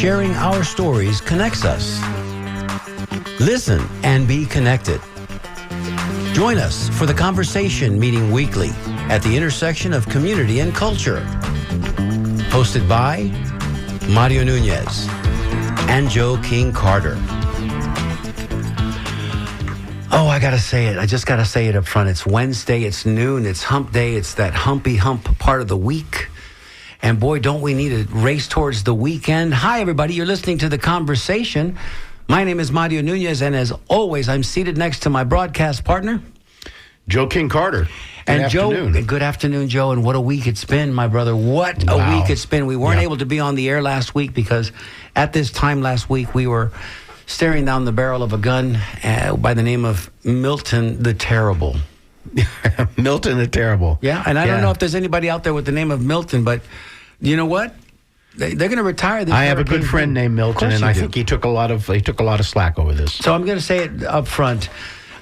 sharing our stories connects us. Listen and be connected. Join us for the conversation meeting weekly at the intersection of community and culture. Hosted by Mario Nunez and Joe King Carter. Oh, I gotta say it. I just gotta say it up front. It's Wednesday, it's noon, it's hump day, it's that humpy hump part of the week. And boy, don't we need a race towards the weekend. Hi, everybody. You're listening to The Conversation. My name is Mario Nunez, and as always, I'm seated next to my broadcast partner, Joe King Carter. And Joe, good afternoon, Joe. And what a week it's been, my brother. What a week it's been. We weren't able to be on the air last week because at this time last week, we were staring down the barrel of a gun by the name of Milton the Terrible. Milton the Terrible. Yeah, and I don't know if there's anybody out there with the name of Milton, but you know what? They're going to retire. I have a good friend named Milton, and I think he took a lot of slack over this. So I'm going to say it up front.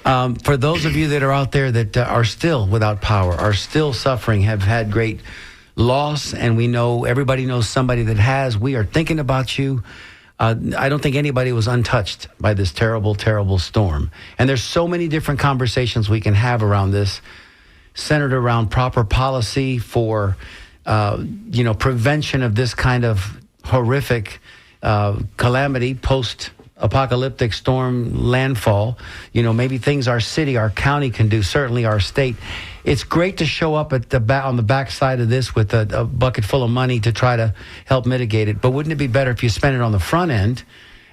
For those of you that are out there that are still without power, are still suffering, have had great loss, and we know everybody knows somebody that has, we are thinking about you. I don't think anybody was untouched by this terrible, terrible storm. And there's so many different conversations we can have around this, centered around proper policy for prevention of this kind of horrific calamity, post-apocalyptic storm landfall. You know, maybe things our city, our county can do, certainly our state. It's great to show up at on the backside of this with a bucket full of money to try to help mitigate it. But wouldn't it be better if you spent it on the front end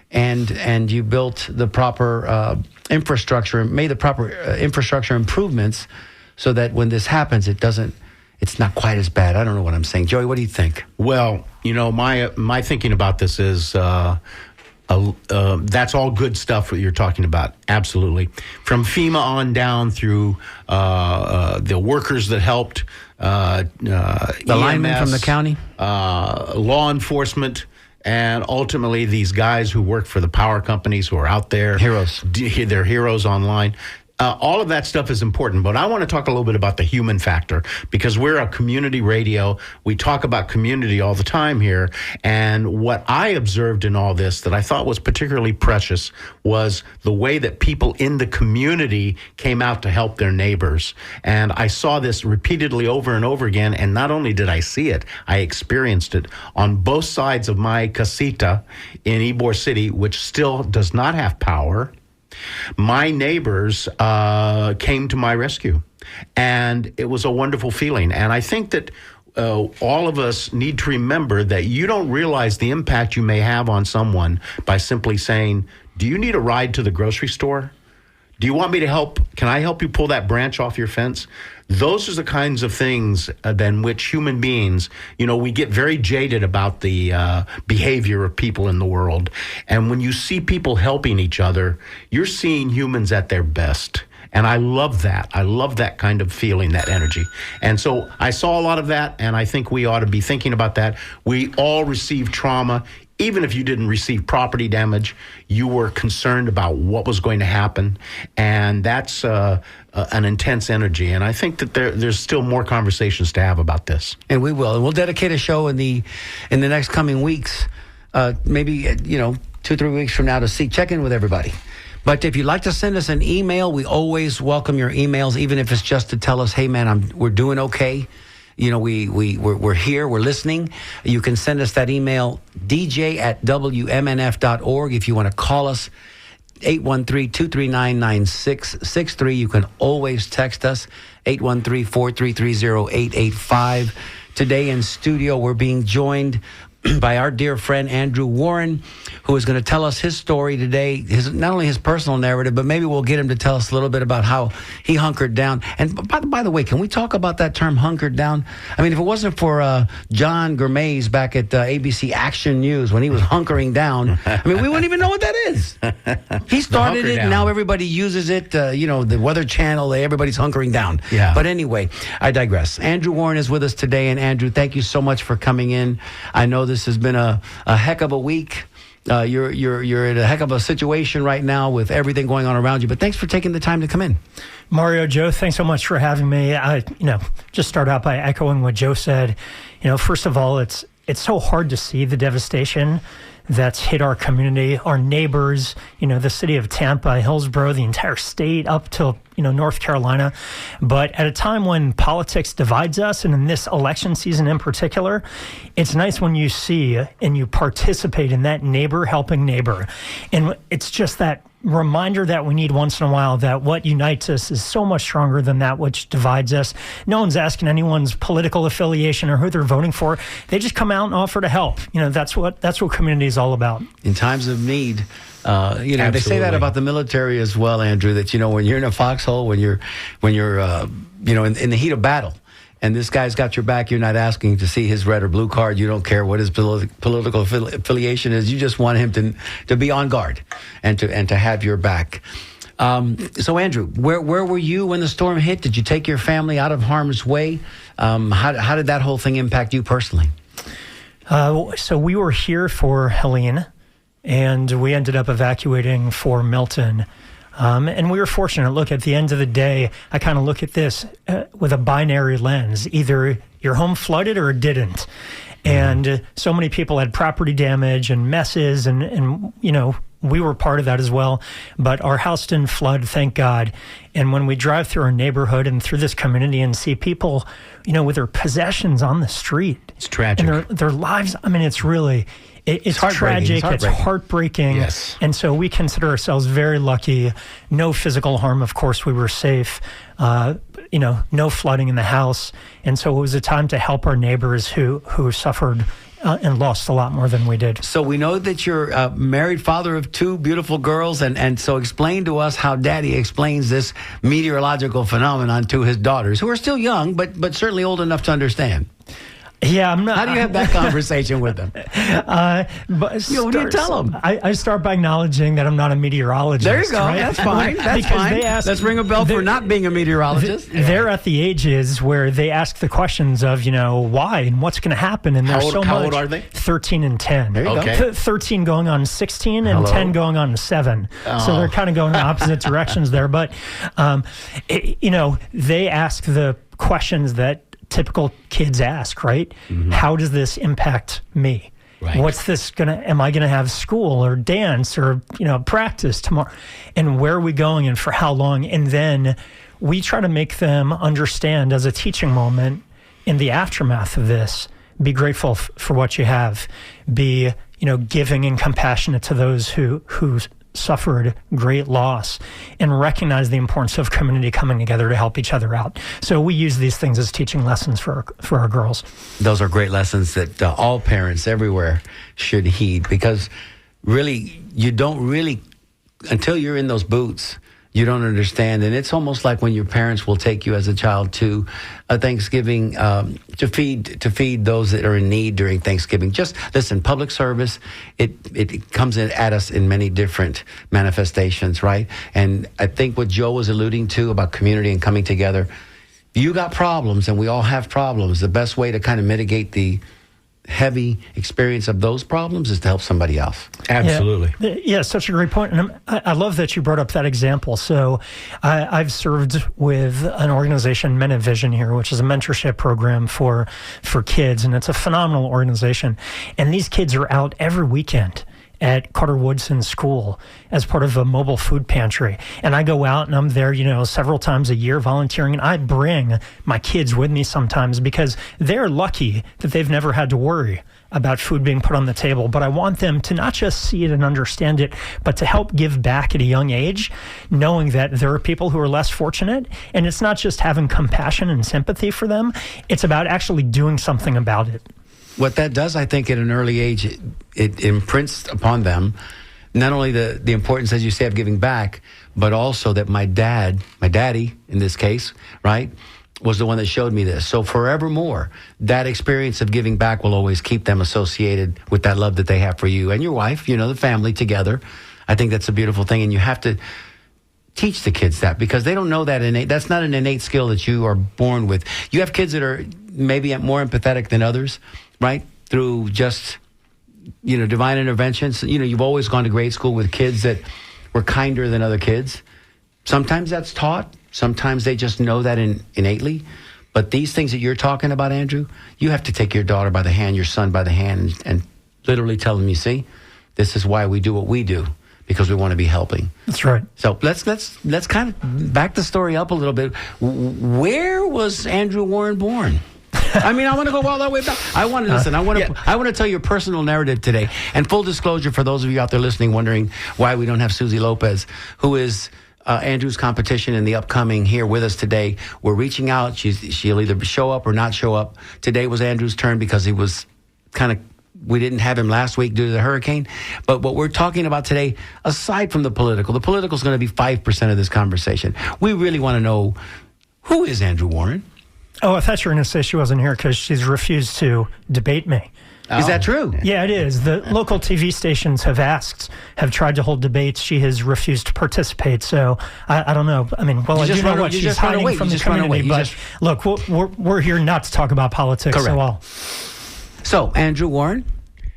and you built the proper infrastructure, made the proper infrastructure improvements so that when this happens, it's not quite as bad. I don't know what I'm saying. Joey, what do you think? Well, you know, my thinking about this is that's all good stuff that you're talking about. Absolutely. From FEMA on down through the workers that helped, the linemen from the county, law enforcement, and ultimately these guys who work for the power companies who are out there. Heroes. They're heroes online. All of that stuff is important, but I want to talk a little bit about the human factor because we're a community radio. We talk about community all the time here. And what I observed in all this that I thought was particularly precious was the way that people in the community came out to help their neighbors. And I saw this repeatedly over and over again. And not only did I see it, I experienced it on both sides of my casita in Ybor City, which still does not have power. My neighbors came to my rescue, and it was a wonderful feeling. And I think that all of us need to remember that you don't realize the impact you may have on someone by simply saying, do you need a ride to the grocery store? Do you want me to help? Can I help you pull that branch off your fence? Those are the kinds of things than which human beings, you know, we get very jaded about the behavior of people in the world. And when you see people helping each other, you're seeing humans at their best. And I love that. I love that kind of feeling, that energy. And so I saw a lot of that, and I think we ought to be thinking about that. We all receive trauma. Even if you didn't receive property damage, you were concerned about what was going to happen. And that's an intense energy. And I think that there's still more conversations to have about this. And we will. And we'll dedicate a show in the next coming weeks, maybe, 2-3 weeks from now to check in with everybody. But if you'd like to send us an email, we always welcome your emails, even if it's just to tell us, hey, man, we're doing okay. You know, we're here, we're listening. You can send us that email, dj@wmnf.org. If you want to call us, 813-239-9663. You can always text us, 813-433-0885. Today in studio, we're being joined by our dear friend Andrew Warren, who is going to tell us his story today, not only his personal narrative, but maybe we'll get him to tell us a little bit about how he hunkered down. And by the way, can we talk about that term, hunkered down? I mean, if it wasn't for John Germais back at ABC Action News when he was hunkering down, I mean, we wouldn't even know what that is. He started it, and now everybody uses it. The Weather Channel, everybody's hunkering down. Yeah. But anyway, I digress. Andrew Warren is with us today, and Andrew, thank you so much for coming in. I know this has been a heck of a week. You're in a heck of a situation right now with everything going on around you. But thanks for taking the time to come in. Mario, Joe, thanks so much for having me. I, just start out by echoing what Joe said. First of all, it's it's so hard to see the devastation that's hit our community, our neighbors, the city of Tampa, Hillsborough, the entire state up to, North Carolina. But at a time when politics divides us, and in this election season in particular, it's nice when you see and you participate in that neighbor helping neighbor. And it's just that reminder that we need once in a while that what unites us is so much stronger than that which divides us. No one's asking anyone's political affiliation or who they're voting for. They just come out and offer to help. That's what community is all about. In times of need, they say that about the military as well, Andrew, that, when you're in a foxhole, when you're in the heat of battle, and this guy's got your back, you're not asking to see his red or blue card. You don't care what his political affiliation is. You just want him to be on guard and to have your back. So, Andrew, where were you when the storm hit? Did you take your family out of harm's way? How did that whole thing impact you personally? So we were here for Helene, and we ended up evacuating for Milton. And we were fortunate. Look, at the end of the day, I kind of look at this with a binary lens. Either your home flooded or it didn't. And so many people had property damage and messes, and we were part of that as well. But our house didn't flood, thank God. And when we drive through our neighborhood and through this community and see people, with their possessions on the street. It's tragic. And their lives, it's really... It's tragic. It's heartbreaking. Yes. And so we consider ourselves very lucky. No physical harm. Of course, we were safe. No flooding in the house. And so it was a time to help our neighbors who suffered and lost a lot more than we did. So we know that you're a married father of two beautiful girls. And so explain to us how Daddy explains this meteorological phenomenon to his daughters, who are still young, but certainly old enough to understand. Yeah, I'm not. How do you have that conversation with them? What do you tell them? I start by acknowledging that I'm not a meteorologist. There you go. Right? That's fine. That's fine. Let's ring a bell for not being a meteorologist. They're at the ages where they ask the questions of, why and what's going to happen. And there's how old are they? 13 and 10. There you go. 13 going on 16 and 10 going on 7. So they're kind of going in opposite directions there. But, they ask the questions that typical kids ask, right? Mm-hmm. How does this impact me? Right. What's this am I gonna have school or dance or, practice tomorrow? And where are we going and for how long? And then we try to make them understand as a teaching moment in the aftermath of this, be grateful for what you have, be, giving and compassionate to those who suffered great loss, and recognize the importance of community coming together to help each other out. So we use these things as teaching lessons for our girls. Those are great lessons that all parents everywhere should heed, because really, you don't really, until you're in those boots, you don't understand. And it's almost like when your parents will take you as a child to a Thanksgiving to feed those that are in need during Thanksgiving. Just listen, public service, it comes at us in many different manifestations, right? And I think what Joe was alluding to about community and coming together, you got problems and we all have problems. The best way to kind of mitigate the heavy experience of those problems is to help somebody else. Absolutely. Yeah, such a great point. And I love that you brought up that example. So I've served with an organization, Men of Vision here, which is a mentorship program for kids. And it's a phenomenal organization. And these kids are out every weekend at Carter Woodson School as part of a mobile food pantry. And I go out and I'm there, several times a year volunteering. And I bring my kids with me sometimes because they're lucky that they've never had to worry about food being put on the table. But I want them to not just see it and understand it, but to help give back at a young age, knowing that there are people who are less fortunate. And it's not just having compassion and sympathy for them. It's about actually doing something about it. What that does, I think, at an early age, it imprints upon them not only the importance, as you say, of giving back, but also that my daddy, in this case, right, was the one that showed me this. So forevermore, that experience of giving back will always keep them associated with that love that they have for you and your wife, the family together. I think that's a beautiful thing. And you have to teach the kids that, because they don't know that innate. That's not an innate skill that you are born with. You have kids that are maybe more empathetic than others, right? Through just, divine interventions. You've always gone to grade school with kids that were kinder than other kids. Sometimes that's taught. Sometimes they just know that innately. But these things that you're talking about, Andrew, you have to take your daughter by the hand, your son by the hand, and literally tell them, you see, this is why we do what we do, because we want to be helping. That's right. So let's kind of back the story up a little bit. Where was Andrew Warren born? I mean, I want to go all that way back. I want to listen. I want to tell your personal narrative today. And full disclosure for those of you out there listening, wondering why we don't have Susie Lopez, who is Andrew's competition in the upcoming, here with us today. We're reaching out. She'll either show up or not show up. Today was Andrew's turn because he was we didn't have him last week due to the hurricane. But what we're talking about today, aside from the political is going to be 5% of this conversation. We really want to know, who is Andrew Warren? Oh, I thought you were going to say she wasn't here because she's refused to debate me. Is that true? Yeah, it is. The local TV stations have tried to hold debates. She has refused to participate. So I don't know. I mean, well, I do know what she's hiding from the community. But look, we're here not to talk about politics. Correct. So, Andrew Warren,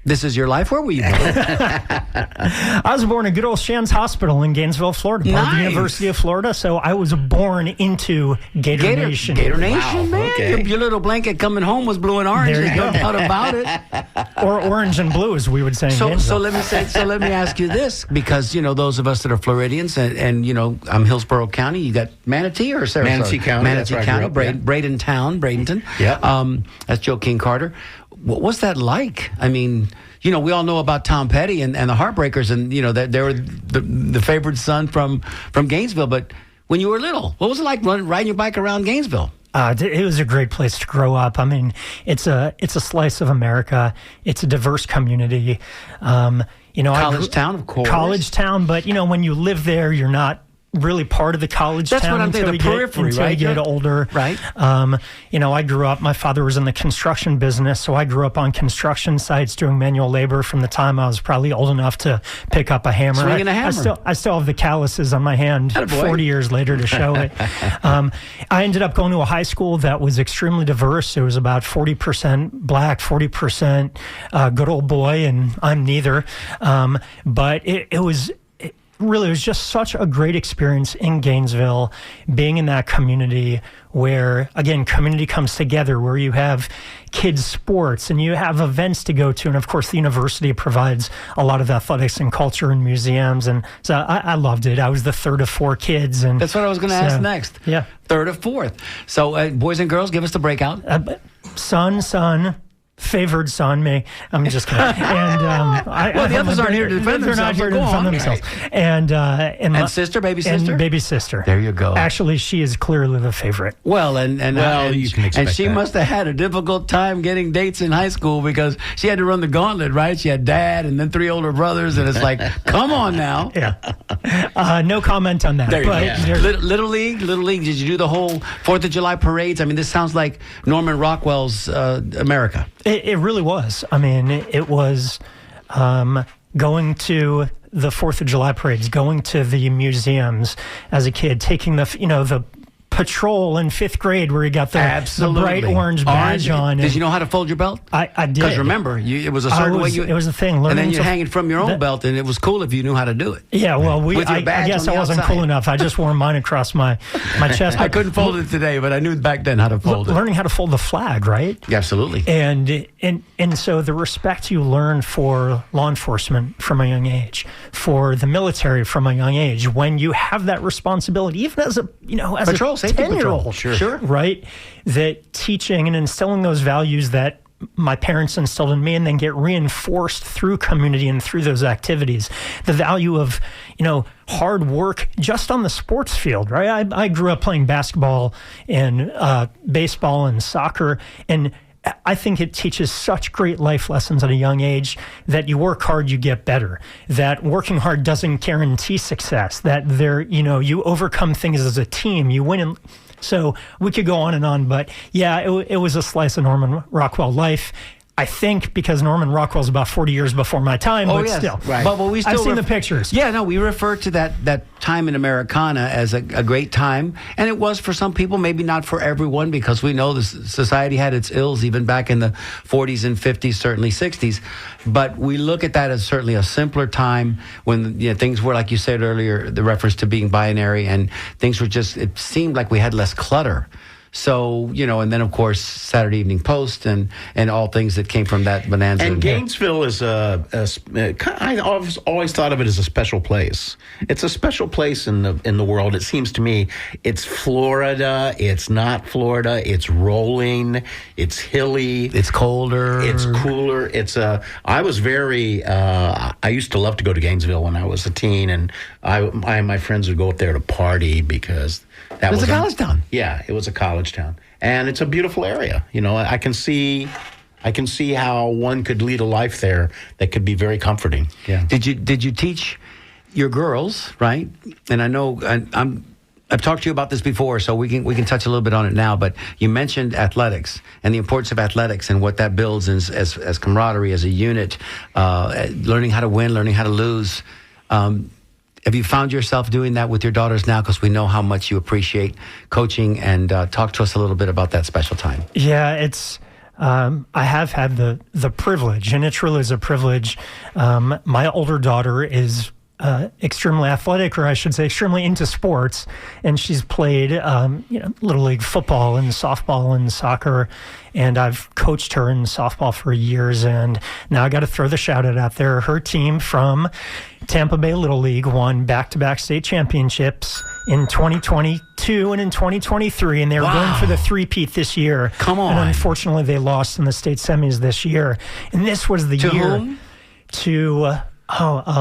this is your life. Where were you born? I was born at good old Shands Hospital in Gainesville, Florida, part of the University of Florida. So I was born into Gator Nation. Gator Nation, wow, man. Okay. Your little blanket coming home was blue and orange. There's no doubt about it. Or orange and blue, as we would say in Gainesville. So let me ask you this, because those of us that are Floridians, and I'm Hillsborough County. You got Manatee or Sarasota? Manatee County. Manatee County, Bradenton. Yeah. That's Joe King Carter. What was that like? I mean, we all know about Tom Petty and the Heartbreakers, and that they were the favorite son from Gainesville. But when you were little, what was it like riding your bike around Gainesville? It was a great place to grow up. I mean, it's a slice of America. It's a diverse community. College town, of course. College town, but when you live there, you're not really part of the college town. That's what I'm thinking, the periphery, until you get older. Right. I grew up, my father was in the construction business, so I grew up on construction sites doing manual labor from the time I was probably old enough to pick up a hammer. Swinging a hammer. I still have the calluses on my hand 40 years later to show it. I ended up going to a high school that was extremely diverse. It was about 40% black, 40% good old boy, and I'm neither. But it was just such a great experience in Gainesville, being in that community where, again, community comes together, where you have kids' sports and you have events to go to. And, of course, the university provides a lot of athletics and culture and museums. And so I loved it. I was the third of four kids. And that's what I was going to ask next. Yeah. Third of fourth. So, boys and girls, give us the breakout. Son. Favored son, me. I'm just kidding. And the others aren't here to defend themselves. They're not here to defend themselves. And sister, baby sister, and baby sister. There you go. Actually, she is clearly the favorite. Well, you can expect and she must have had a difficult time getting dates in high school, because she had to run the gauntlet, right? She had dad and then 3 older brothers, and it's like, come on now. Yeah. No comment on that. There you go. Yeah. Little League. Did you do the whole 4th of July parades? I mean, this sounds like Norman Rockwell's America. It really was. I mean, it was going to the 4th of July parades, going to the museums as a kid, taking the patrol in 5th grade where you got the bright orange badge on. Did you know how to fold your belt? I did. Because remember, it was a certain way. It was a thing. And then you hang it from your own belt, and it was cool if you knew how to do it. Yeah, well, I guess I wasn't cool enough. I just wore mine across my chest. I couldn't fold it today, but I knew back then how to fold it. Learning how to fold the flag, right? Yeah, absolutely. And so the respect you learn for law enforcement from a young age, for the military from a young age, when you have that responsibility, even as a patrol, 10-year-old, sure, right? That teaching and instilling those values that my parents instilled in me and then get reinforced through community and through those activities. The value of, hard work just on the sports field, right? I grew up playing basketball and baseball and soccer, and I think it teaches such great life lessons at a young age that you work hard, you get better, that working hard doesn't guarantee success, that you overcome things as a team, you win. So we could go on, but yeah, it was a slice of Norman Rockwell life. I think because Norman Rockwell's about 40 years before my time, but yes. Still. Right. But we still I've seen the pictures. Yeah, no, we refer to that time in Americana as a great time. And it was for some people, maybe not for everyone, because we know the society had its ills even back in the 40s and 50s, certainly 60s. But we look at that as certainly a simpler time when things were, like you said earlier, the reference to being binary, and things were it seemed like we had less clutter. So, and then, of course, Saturday Evening Post and all things that came from that bonanza. And Gainesville is I always thought of it as a special place. It's a special place in the world. It seems to me it's Florida. It's not Florida. It's rolling. It's hilly. It's colder. It's cooler. I was very, I used to love to go to Gainesville when I was a teen, and I and my friends would go up there to party because that was a college town. Yeah, it was a college town. And it's a beautiful area. I can see how one could lead a life there that could be very comforting. Yeah. Did you teach your girls, right? And I know I've talked to you about this before, so we can touch a little bit on it now. But you mentioned athletics and the importance of athletics and what that builds as camaraderie, as a unit, learning how to win, learning how to lose. Have you found yourself doing that with your daughters now? Because we know how much you appreciate coaching. And talk to us a little bit about that special time. Yeah, it's. I have had the privilege, and it truly is a privilege. My older daughter is extremely athletic, or I should say extremely into sports, and she's played Little League football and softball and soccer, and I've coached her in softball for years. And now I got to throw the shout out there. Her team from Tampa Bay Little League won back-to-back state championships in 2022 and in 2023, and they were going for the three-peat this year. Come on. And unfortunately, they lost in the state semis this year. And this was the year whom? To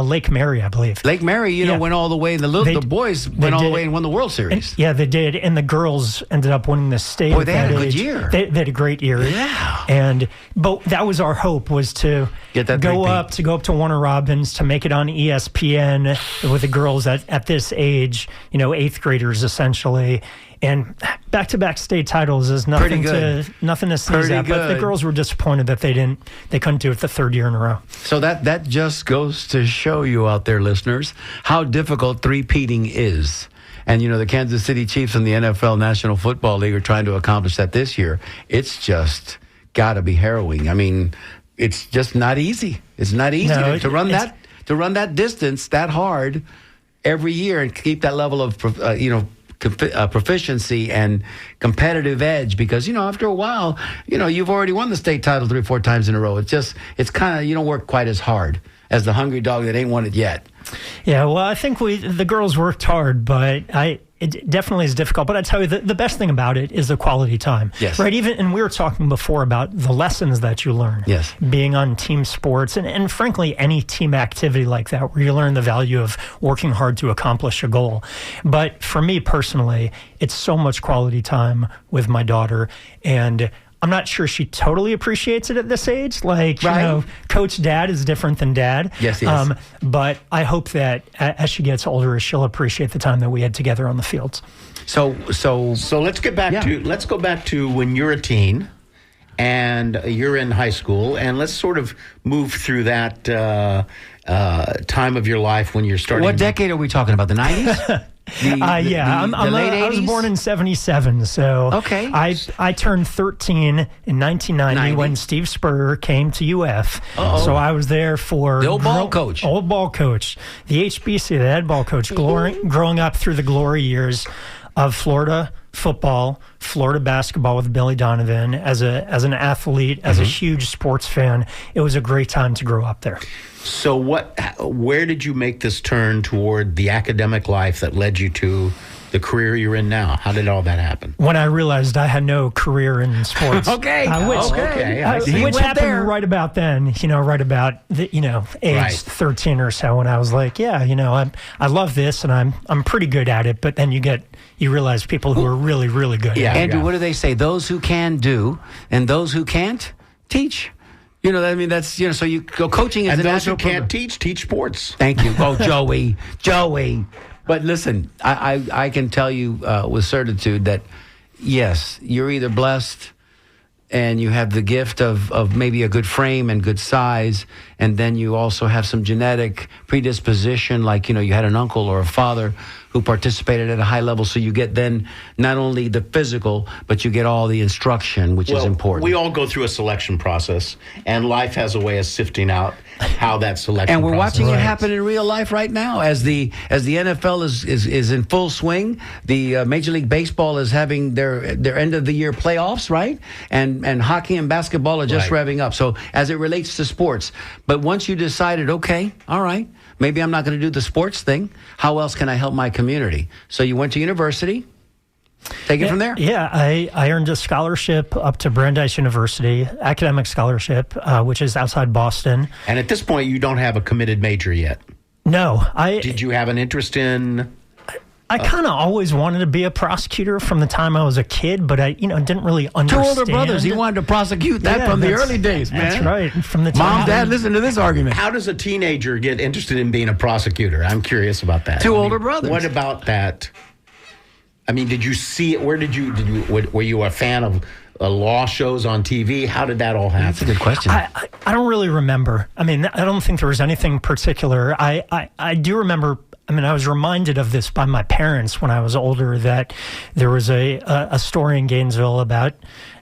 Lake Mary, I believe. Lake Mary, went all the way. The boys went all the way and won the World Series. And, they did. And the girls ended up winning the state. Boy, they had a good year. They had a great year. Yeah. But that was our hope, was to go up to Warner Robins, to make it on ESPN with the girls at this age, 8th graders essentially. And back-to-back state titles is nothing to sneeze at. But the girls were disappointed that they couldn't do it the third year in a row. So that just goes to show you out there, listeners, how difficult three-peating is. And the Kansas City Chiefs and the NFL National Football League are trying to accomplish that this year. It's just got to be harrowing. I mean, it's just not easy. It's not easy to run that distance that hard every year and keep that level of proficiency and competitive edge, because after a while you've already won the state title 3 or 4 times in a row. It's kind of, you don't work quite as hard as the hungry dog that ain't won it yet. Yeah, well, I think the girls worked hard, but it definitely is difficult. But I tell you, the best thing about it is the quality time. Yes. Right. And we were talking before about the lessons that you learn. Yes. Being on team sports and frankly, any team activity like that, where you learn the value of working hard to accomplish a goal. But for me personally, it's so much quality time with my daughter. And I'm not sure she totally appreciates it at this age. Coach Dad is different than Dad. Yes. But I hope that as she gets older, she'll appreciate the time that we had together on the fields. So let's get back let's go back to when you're a teen and you're in high school, and let's sort of move through that time of your life when you're starting. What decade are we talking about? The 90s? I was born in 1977, so okay. I turned 13 in 1990 when Steve Spurrier came to UF. Uh-oh. So I was there for the old ball coach, the HBC, the head ball coach, growing up through the glory years of Florida football, Florida basketball with Billy Donovan. As an athlete, as a huge sports fan, it was a great time to grow up there. So where did you make this turn toward the academic life that led you to the career you're in now? How did all that happen? When I realized I had no career in sports. Which happened right about then, right about age 13 or so, when I was like, I love this and I'm pretty good at it. But then you realize people who are really, really good at it. Andrew, what do they say? Those who can do, and those who can't, teach. That's, so you go coaching is and a those who program. can't teach sports. Thank you. Oh, Joey. But listen, I can tell you with certitude that, yes, you're either blessed and you have the gift of maybe a good frame and good size, and then you also have some genetic predisposition, like, you had an uncle or a father who participated at a high level. So you get then not only the physical, but you get all the instruction, which is important. We all go through a selection process, and life has a way of sifting out how that selection and we're process watching it works. happen in real life right now as the NFL is in full swing. The Major League Baseball is having their end of the year playoffs, right? And hockey and basketball are just Right. revving up. So as it relates to sports, but once you decided, okay, all right, maybe I'm not going to do the sports thing. How else can I help my community? So you went to university. Take it from there. Yeah, I earned a scholarship up to Brandeis University, academic scholarship, which is outside Boston. And at this point, you don't have a committed major yet. No, Did you have an interest in? I kind of always wanted to be a prosecutor from the time I was a kid, but I didn't really understand. Two older brothers. He wanted to prosecute that from the early days, man. That's right. From the time Mom, Dad, listen to this argument. How does a teenager get interested in being a prosecutor? I'm curious about that. Two older brothers. What about that? I mean, did you see it? Were you a fan of law shows on TV? How did that all happen? That's a good question. I don't really remember. I mean, I don't think there was anything particular. I do remember. I mean, I was reminded of this by my parents when I was older, that there was a story in Gainesville about,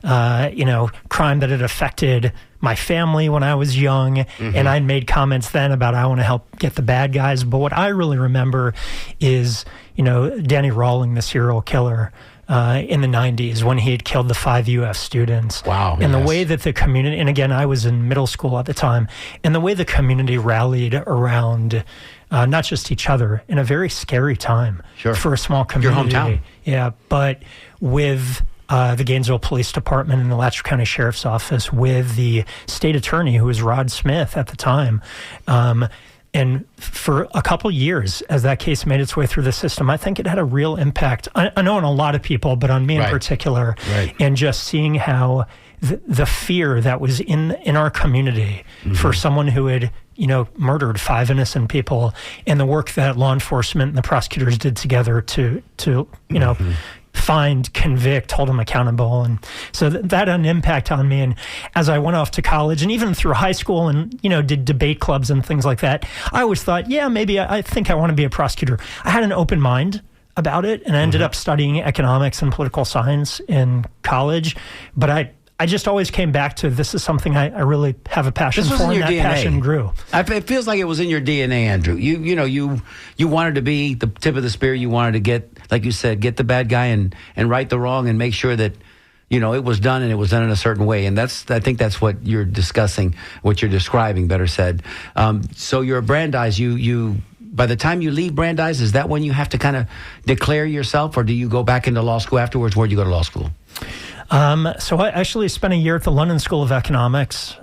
crime that had affected my family when I was young. Mm-hmm. And I'd made comments then about I want to help get the bad guys. But what I really remember is, Danny Rawling, the serial killer, in the 90s when he had killed the 5 UF students. Wow. And the way that the community, and again, I was in middle school at the time, and the way the community rallied around not just each other in a very scary time for a small community. Your hometown. Yeah, but with the Gainesville Police Department and the Letcher County Sheriff's Office, with the state attorney, who was Rod Smith at the time. And for a couple years, as that case made its way through the system, I think it had a real impact. I know on a lot of people, but on me in particular. Right. And just seeing how the fear that was in our community for someone who had, murdered 5 innocent people, and the work that law enforcement and the prosecutors did together to find, convict, hold them accountable. And so that had an impact on me. And as I went off to college and even through high school and, did debate clubs and things like that, I always thought, maybe I think I want to be a prosecutor. I had an open mind about it, and I ended up studying economics and political science in college. But I just always came back to, this is something I really have a passion for, and that passion grew. It feels like it was in your DNA, Andrew. You wanted to be the tip of the spear. You wanted to get, like you said, get the bad guy and right the wrong and make sure that, it was done, and it was done in a certain way. And I think that's what you're discussing, what you're describing, better said. So you're at Brandeis. You by the time you leave Brandeis, is that when you have to kind of declare yourself, or do you go back into law school afterwards? Where'd you go to law school? So I actually spent a year at the London School of Economics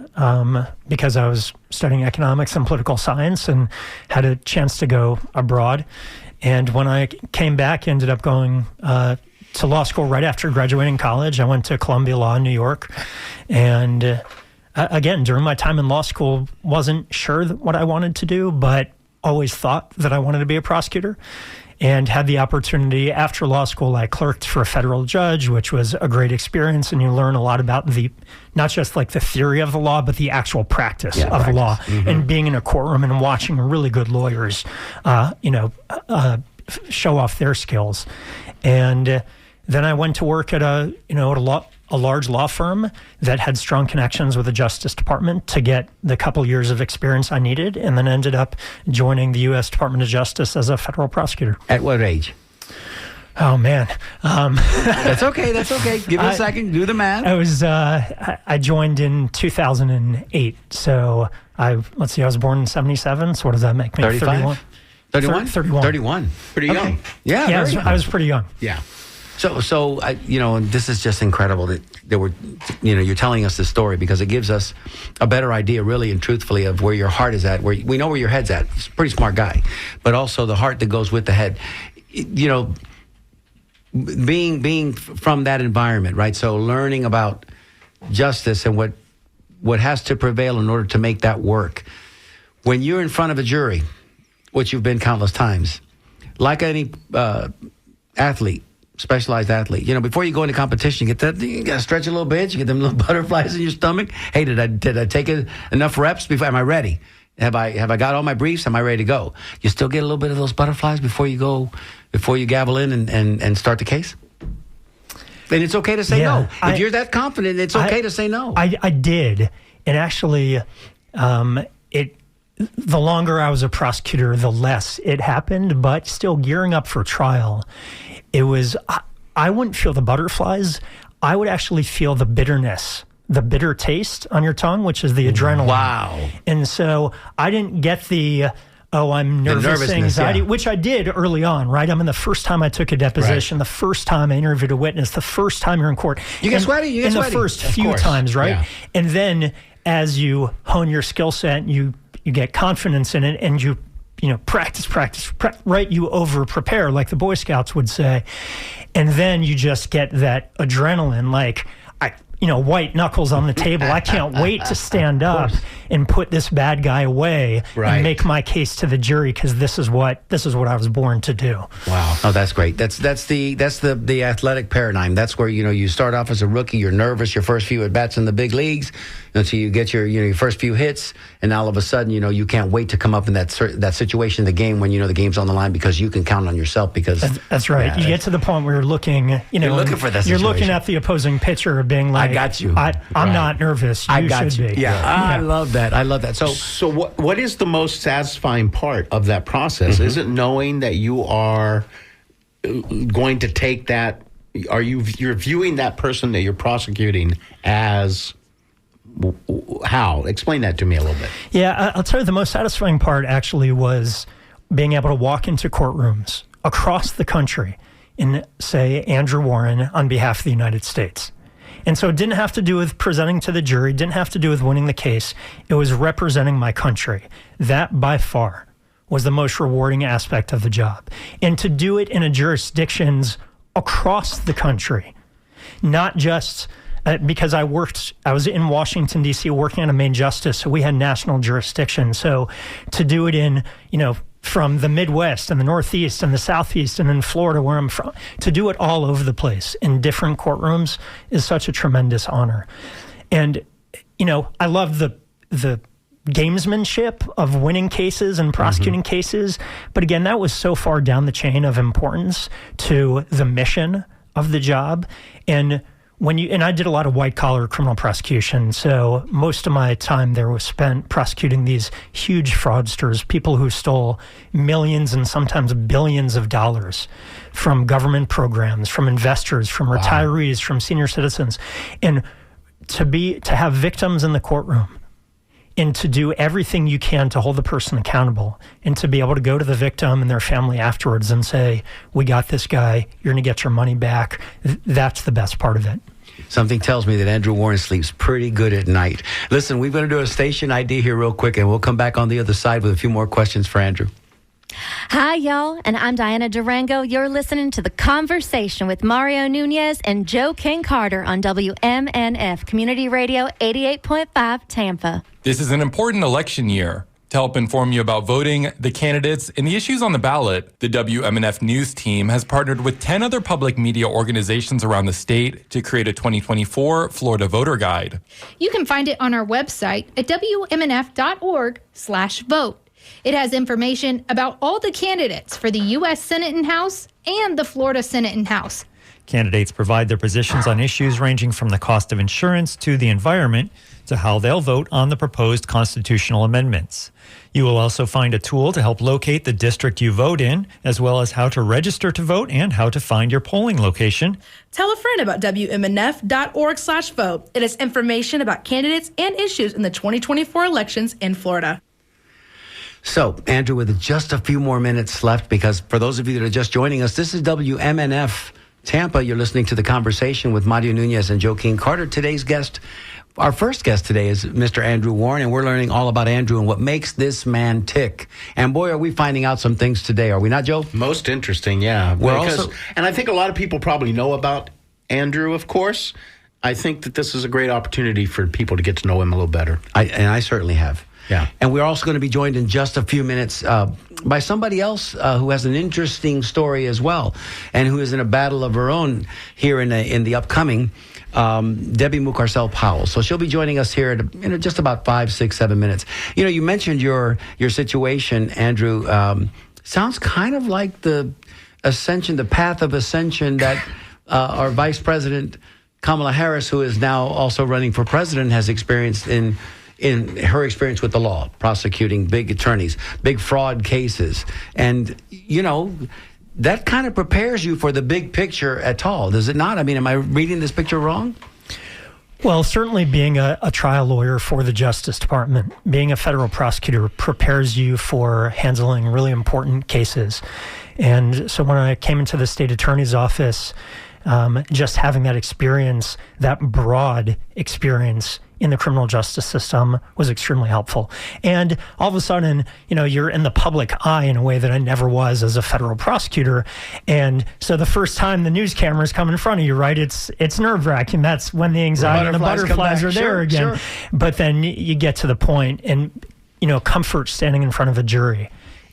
because I was studying economics and political science and had a chance to go abroad. And when I came back, ended up going to law school right after graduating college. I went to Columbia Law in New York. And again, during my time in law school, wasn't sure what I wanted to do, but always thought that I wanted to be a prosecutor. And had the opportunity after law school. I clerked for a federal judge, which was a great experience. And you learn a lot about not just like the theory of the law, but the actual practice of the law. Mm-hmm. And being in a courtroom and watching really good lawyers, show off their skills. And then I went to work at a large law firm that had strong connections with the Justice Department to get the couple years of experience I needed, and then ended up joining the U.S. Department of Justice as a federal prosecutor. At what age? Oh, man. That's okay. Give it a second. Do the math. I joined in 2008. So I was born in 77. So what does that make me? 35? 31? 31. Pretty young. Yeah, I was pretty young. Yeah. So and this is just incredible that you're telling us this story, because it gives us a better idea, really and truthfully, of where your heart is at. Where we know where your head's at. He's a pretty smart guy, but also the heart that goes with the head. Being from that environment, right? So learning about justice and what has to prevail in order to make that work. When you're in front of a jury, which you've been countless times, like any athlete. Specialized athlete. Before you go into competition, you got to stretch a little bit. You get them little butterflies in your stomach. Hey, did I take enough reps before? Am I ready? Have I got all my briefs? Am I ready to go? You still get a little bit of those butterflies before you gavel in and start the case? And it's okay to say no. If you're that confident, it's okay to say no. I did. And actually, the longer I was a prosecutor, the less it happened, but still gearing up for trial, it was, I wouldn't feel the butterflies. I would actually feel the bitterness, the bitter taste on your tongue, which is the adrenaline. Wow. And so I didn't get I'm nervous, anxiety, which I did early on, right? I mean, the first time I took a deposition, the first time I interviewed a witness, the first time you're in court. You get sweaty, you get sweaty. In the first few times, right? Yeah. And then as you hone your skill set, you get confidence in it, and you practice, right? You over-prepare, like the Boy Scouts would say. And then you just get that adrenaline, like, white knuckles on the table. I can't wait to stand up and put this bad guy away and make my case to the jury, because this is what I was born to do. Wow. Oh, that's great. That's the athletic paradigm. That's where you start off as a rookie. You're nervous your first few at bats in the big leagues until you get your first few hits, and all of a sudden you can't wait to come up in that situation in the game when the game's on the line, because you can count on yourself. Because that's right. You get to the point where you're looking. You're looking for that situation. You're looking at the opposing pitcher, being like, I got you. I'm not nervous. You should be. Yeah. I love that. So what is the most satisfying part of that process? Is it knowing that you are going to take that? You're viewing that person that you're prosecuting as how? Explain that to me a little bit. Yeah, I'll tell you, the most satisfying part actually was being able to walk into courtrooms across the country and say Andrew Warren on behalf of the United States. And so it didn't have to do with presenting to the jury, didn't have to do with winning the case. It was representing my country. That, by far, was the most rewarding aspect of the job. And to do it in a jurisdictions across the country, not just because I was in Washington, D.C., working on a main justice, so we had national jurisdiction. So to do it in, from the Midwest and the Northeast and the Southeast and in Florida, where I'm from, to do it all over the place in different courtrooms is such a tremendous honor. And, I love the gamesmanship of winning cases and prosecuting cases. But again, that was so far down the chain of importance to the mission of the job. And I did a lot of white-collar criminal prosecution, so most of my time there was spent prosecuting these huge fraudsters, people who stole millions and sometimes billions of dollars from government programs, from investors, from retirees, from senior citizens. And to have victims in the courtroom and to do everything you can to hold the person accountable, and to be able to go to the victim and their family afterwards and say, we got this guy, you're going to get your money back. That's the best part of it. Something tells me that Andrew Warren sleeps pretty good at night. Listen, we're going to do a station ID here real quick, and we'll come back on the other side with a few more questions for Andrew. Hi, y'all, and I'm Diana Durango. You're listening to The Conversation with Mario Nunez and Joe King Carter on WMNF Community Radio 88.5 Tampa. This is an important election year. To help inform you about voting, the candidates, and the issues on the ballot, the WMNF News team has partnered with 10 other public media organizations around the state to create a 2024 Florida Voter Guide. You can find it on our website at WMNF.org/vote. It has information about all the candidates for the U.S. Senate and House and the Florida Senate and House. Candidates provide their positions on issues ranging from the cost of insurance to the environment to how they'll vote on the proposed constitutional amendments. You will also find a tool to help locate the district you vote in, as well as how to register to vote and how to find your polling location. Tell a friend about WMNF.org/vote. It has information about candidates and issues in the 2024 elections in Florida. So, Andrew, with just a few more minutes left, because for those of you that are just joining us, this is WMNF Tampa. You're listening to The Conversation with Mario Nunez and Joe King Carter. Today's guest, our first guest today, is Mr. Andrew Warren, and we're learning all about Andrew and what makes this man tick. And boy, are we finding out some things today, are we not, Joe? Most interesting, yeah. And I think a lot of people probably know about Andrew, of course. I think that this is a great opportunity for people to get to know him a little better. I certainly have. Yeah. And we're also going to be joined in just a few minutes by somebody else who has an interesting story as well, and who is in a battle of her own here in the upcoming. Debbie Mucarsel Powell. So she'll be joining us here in just about 5, 6, 7 minutes. You know, you mentioned your situation, Andrew. Sounds kind of like the ascension, the path of ascension that our Vice President Kamala Harris, who is now also running for president, has experienced in her experience with the law, prosecuting big attorneys, big fraud cases. And, you know, that kind of prepares you for the big picture at all, does it not? I mean, am I reading this picture wrong? Well, certainly being a trial lawyer for the Justice Department, being a federal prosecutor prepares you for handling really important cases. And so when I came into the state attorney's office, just having that experience, that broad experience in the criminal justice system was extremely helpful. And all of a sudden, you know, you're in the public eye in a way that I never was as a federal prosecutor. And so the first time the news cameras come in front of you, right, it's nerve-wracking. That's when the anxiety and the butterflies are there again. Sure. But then you get to the point and, you know, comfort standing in front of a jury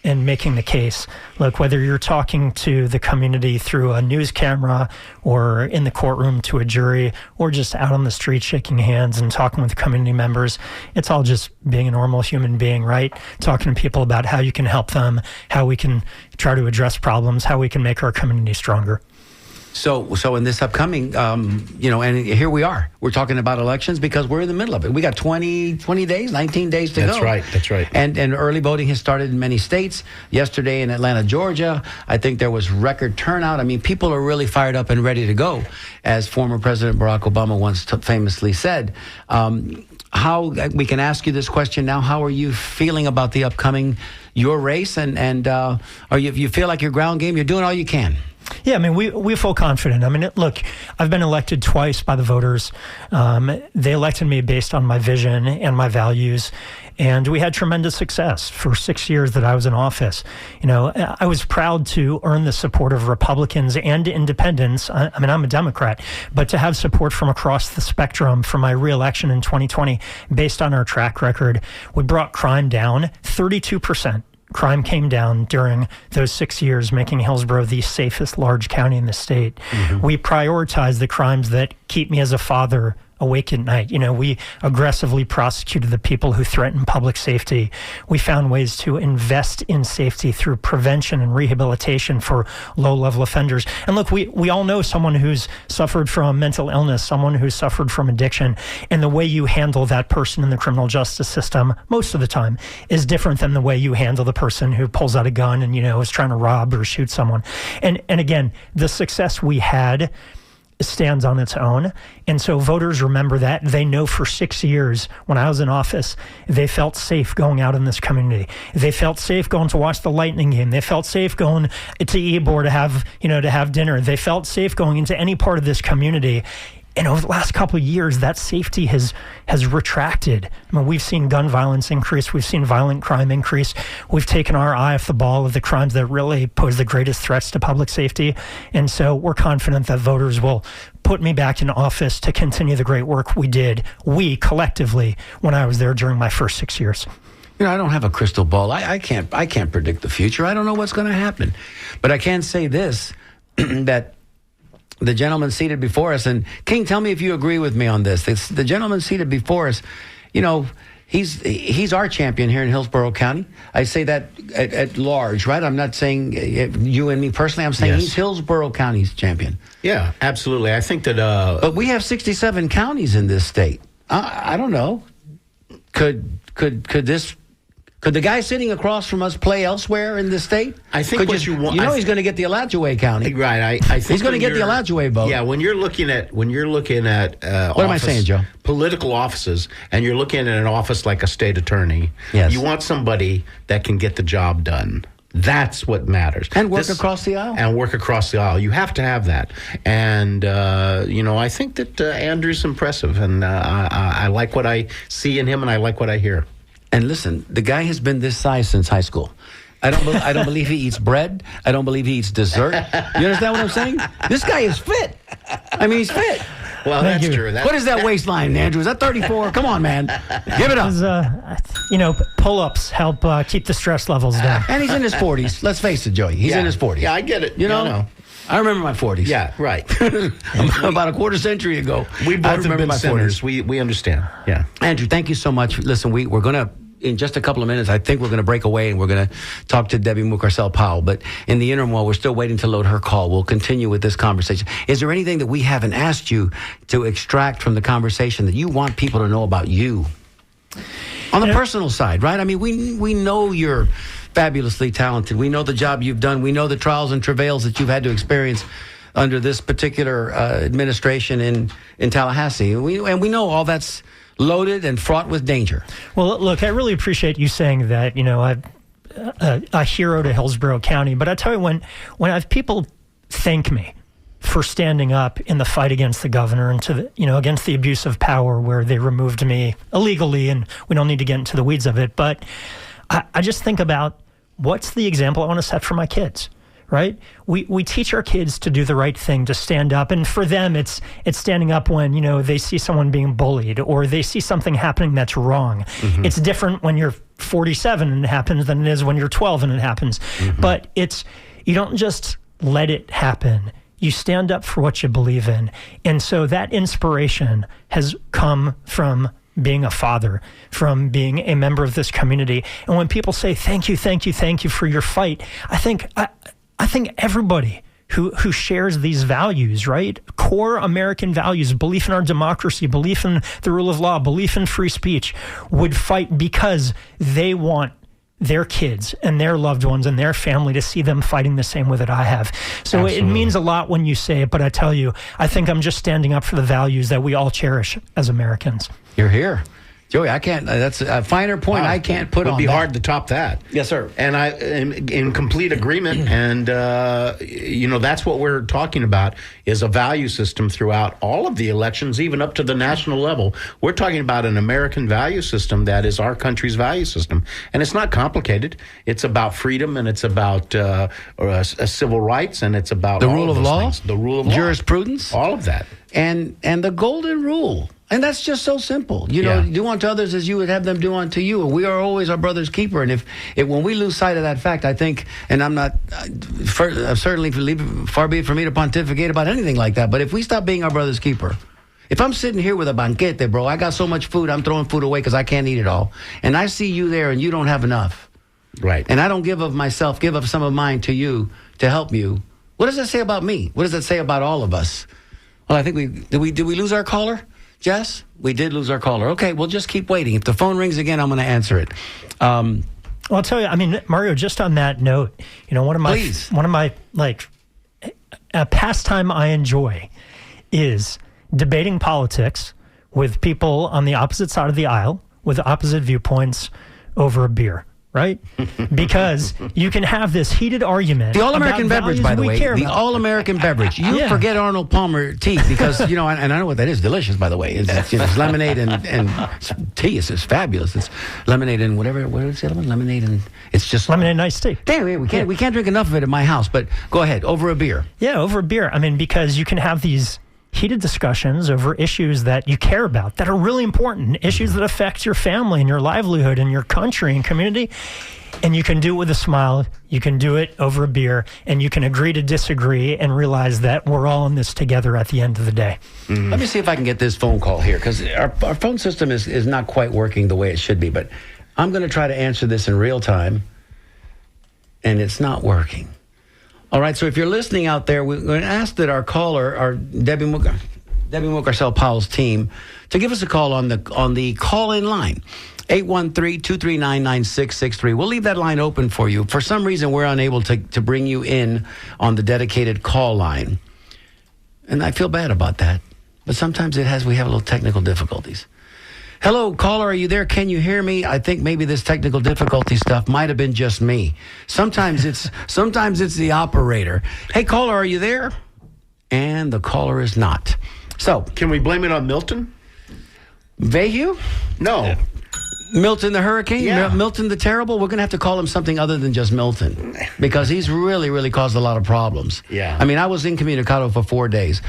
and making the case. Look, whether you're talking to the community through a news camera or in the courtroom to a jury or just out on the street shaking hands and talking with community members, it's all just being a normal human being, right? Talking to people about how you can help them, how we can try to address problems, how we can make our community stronger. So in this upcoming, you know, and here we are. We're talking about elections because we're in the middle of it. We got 20 days, 19 days to go. That's right. And early voting has started in many states. Yesterday in Atlanta, Georgia, I think there was record turnout. I mean, people are really fired up and ready to go, as former President Barack Obama once famously said. How we can ask you this question now? How are you feeling about the upcoming your race? And are you feel like your ground game? You're doing all you can. Yeah, I mean, we feel confident. I mean, look, I've been elected twice by the voters. They elected me based on my vision and my values. And we had tremendous success for 6 years that I was in office. You know, I was proud to earn the support of Republicans and independents. I mean, I'm a Democrat, but to have support from across the spectrum for my reelection in 2020 based on our track record, we brought crime down 32%. Crime came down during those 6 years, making Hillsborough the safest large county in the state. Mm-hmm. We prioritized the crimes that keep me as a father awake at night. You know, we aggressively prosecuted the people who threaten public safety. We found ways to invest in safety through prevention and rehabilitation for low-level offenders. And look, we all know someone who's suffered from mental illness, someone who's suffered from addiction, and the way you handle that person in the criminal justice system most of the time is different than the way you handle the person who pulls out a gun and, you know, is trying to rob or shoot someone. And again, the success we had stands on its own. And so voters remember that. They know for 6 years when I was in office, they felt safe going out in this community. They felt safe going to watch the Lightning game. They felt safe going to Ybor to have dinner. They felt safe going into any part of this community. And over the last couple of years, that safety has retracted. I mean, we've seen gun violence increase. We've seen violent crime increase. We've taken our eye off the ball of the crimes that really pose the greatest threats to public safety. And so we're confident that voters will put me back in office to continue the great work we collectively, when I was there during my first 6 years. You know, I don't have a crystal ball. I can't predict the future. I don't know what's going to happen. But I can say this, that the gentleman seated before us, and King, tell me if you agree with me on this. The gentleman seated before us, you know, he's our champion here in Hillsborough County. I say that at large, right? I'm not saying you and me personally. I'm saying He's Hillsborough County's champion. Yeah, absolutely. I think that... But we have 67 counties in this state. I don't know. Could the guy sitting across from us play elsewhere in the state? I think he's going to get the Alachua County, right? I think he's going to get the Alachua vote. Yeah, when you're looking at what am I saying, Joe? Political offices, and you're looking at an office like a state attorney. Yes. You want somebody that can get the job done. That's what matters. And work across the aisle. You have to have that. And, I think that Andrew's impressive, and I like what I see in him, and I like what I hear. And listen, the guy has been this size since high school. I don't believe he eats bread. I don't believe he eats dessert. You understand what I'm saying? This guy is fit. I mean, he's fit. Well, that's true. What is that waistline, Andrew? Is that 34? Come on, man. Give it up. Pull-ups help keep the stress levels down. And he's in his 40s. Let's face it, Joey. He's in his 40s. Yeah, I get it. You know? I remember my 40s. Yeah, right. About a quarter century ago. We I both have remember been my sinners. 40s. We understand. Yeah. Andrew, thank you so much. Listen, we're going to, in just a couple of minutes, I think we're going to break away and we're going to talk to Debbie Mucarsel-Powell. But in the interim, while we're still waiting to load her call, we'll continue with this conversation. Is there anything that we haven't asked you to extract from the conversation that you want people to know about you? On the personal side, right? I mean, we know you're fabulously talented. We know the job you've done. We know the trials and travails that you've had to experience under this particular administration in Tallahassee. And we know all that's loaded and fraught with danger. Well, look, I really appreciate you saying that. You know, I'm a hero to Hillsborough County. But I tell you, when I have people thank me for standing up in the fight against the governor and against the abuse of power where they removed me illegally, and we don't need to get into the weeds of it, but I just think about what's the example I want to set for my kids. Right? We teach our kids to do the right thing, to stand up. And for them, it's standing up when, they see someone being bullied or they see something happening that's wrong. Mm-hmm. It's different when you're 47 and it happens than it is when you're 12 and it happens. Mm-hmm. But you don't just let it happen. You stand up for what you believe in. And so that inspiration has come from being a father, from being a member of this community. And when people say, thank you for your fight, I think everybody who shares these values, right? Core American values, belief in our democracy, belief in the rule of law, belief in free speech, would fight because they want their kids and their loved ones and their family to see them fighting the same way that I have. So Absolutely. It means a lot when you say it, but I tell you, I think I'm just standing up for the values that we all cherish as Americans. You're here. Joey, I can't. That's a finer point. I can't put on. It would be that. hard to top that. Yes, sir. And I am in complete agreement. And that's what we're talking about is a value system throughout all of the elections, even up to the national level. We're talking about an American value system that is our country's value system, and it's not complicated. It's about freedom, and it's about civil rights, and it's about the rule of law, things. The rule of law, jurisprudence, all of that, and the golden rule. And that's just so simple. Do unto others as you would have them do unto you. And we are always our brother's keeper. And if when we lose sight of that fact, I think, and I'm not, certainly far be it for me to pontificate about anything like that, but if we stop being our brother's keeper, if I'm sitting here with a banquete, bro, I got so much food, I'm throwing food away because I can't eat it all, and I see you there and you don't have enough. Right. And I don't give of myself, give of some of mine to you to help you. What does that say about me? What does that say about all of us? Well, I think did we lose our caller? Jess, we did lose our caller. Okay, we'll just keep waiting. If the phone rings again, I'm going to answer it. Well, I'll tell you, Mario, just on that note, one of my pastime I enjoy is debating politics with people on the opposite side of the aisle with opposite viewpoints over a beer. Right? Because you can have this heated argument. The All-American beverage, by the way. The All-American beverage. You forget Arnold Palmer tea because, and I know what that is. Delicious, by the way. It's lemonade and tea. It's just fabulous. It's lemonade and whatever. What is the other one? Lemonade and it's just lemonade and iced tea. Damn, we can't drink enough of it at my house. But go ahead. Over a beer. Yeah, over a beer. Because you can have these heated discussions over issues that you care about, that are really important, issues that affect your family and your livelihood and your country and community. And you can do it with a smile. You can do it over a beer, and you can agree to disagree and realize that we're all in this together at the end of the day. Mm-hmm. Let me see if I can get this phone call here, because our phone system is not quite working the way it should be. But I'm going to try to answer this in real time, and it's not working. All right, so if you're listening out there, we're going to ask that our caller, our Debbie Mucarsel-Powell's team, to give us a call on the call-in line, 813-239-9663. We'll leave that line open for you. For some reason, we're unable to bring you in on the dedicated call line. And I feel bad about that. But sometimes we have a little technical difficulties. Hello, caller, are you there? Can you hear me? I think maybe this technical difficulty stuff might have been just me. Sometimes it's the operator. Hey, caller, are you there? And the caller is not. So, can we blame it on Milton? Vahue? No. Milton the hurricane? Yeah. Milton the terrible? We're going to have to call him something other than just Milton, because he's really, really caused a lot of problems. Yeah. I was incommunicado for 4 days.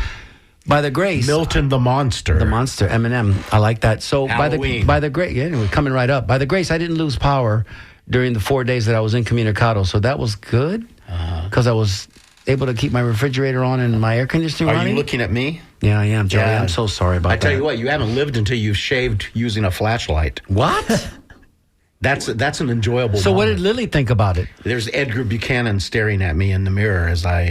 By the grace, Milton the monster. The monster, Eminem. I like that. So Halloween. by the grace, we're coming right up. By the grace, I didn't lose power during the 4 days that I was incommunicado, so that was good because I was able to keep my refrigerator on and my air conditioning Are running. you looking at me? Yeah, I am, Joey. Yeah. I'm so sorry about that. I tell you what, you haven't lived until you've shaved using a flashlight. What? That's an enjoyable So what moment. did Lily think about it? There's Edgar Buchanan staring at me in the mirror as I,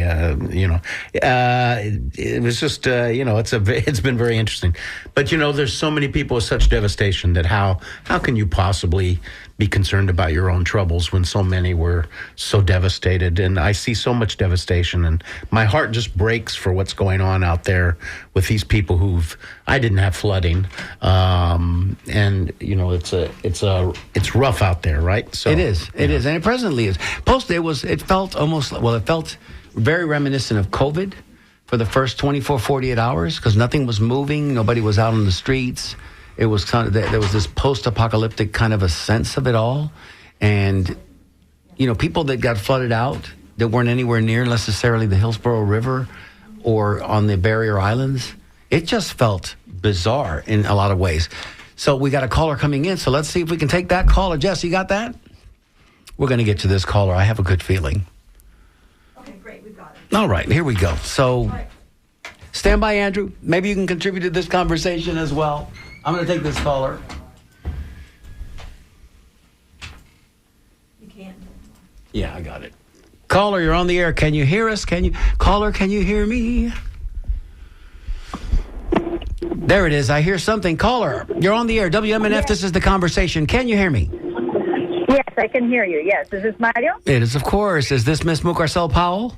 it was just, it's been very interesting. But, there's so many people with such devastation that how can you possibly be concerned about your own troubles when so many were so devastated? And I see so much devastation, and my heart just breaks for what's going on out there with these people I didn't have flooding. It's rough out there, right? So It is, and it presently is. It felt very reminiscent of COVID for the first 24, 48 hours because nothing was moving, nobody was out on the streets. It was there was this post-apocalyptic kind of a sense of it all, and people that got flooded out that weren't anywhere near necessarily the Hillsborough River or on the barrier islands. It just felt bizarre in a lot of ways. So we got a caller coming in, so let's see if we can take that caller. Jess, you got that? We're going to get to this caller. I have a good feeling. Okay, great. We've got it. All right, here we go. So stand by, Andrew. Maybe you can contribute to this conversation as well. I'm going to take this caller. You can't. Yeah, I got it. Caller, you're on the air. Can you hear us? Caller, can you hear me? There it is. I hear something. Caller, you're on the air. WMNF, Yes. This is The Conversation. Can you hear me? Yes, I can hear you. Yes. Is this Mario? It is, of course. Is this Miss Mucarsel Powell?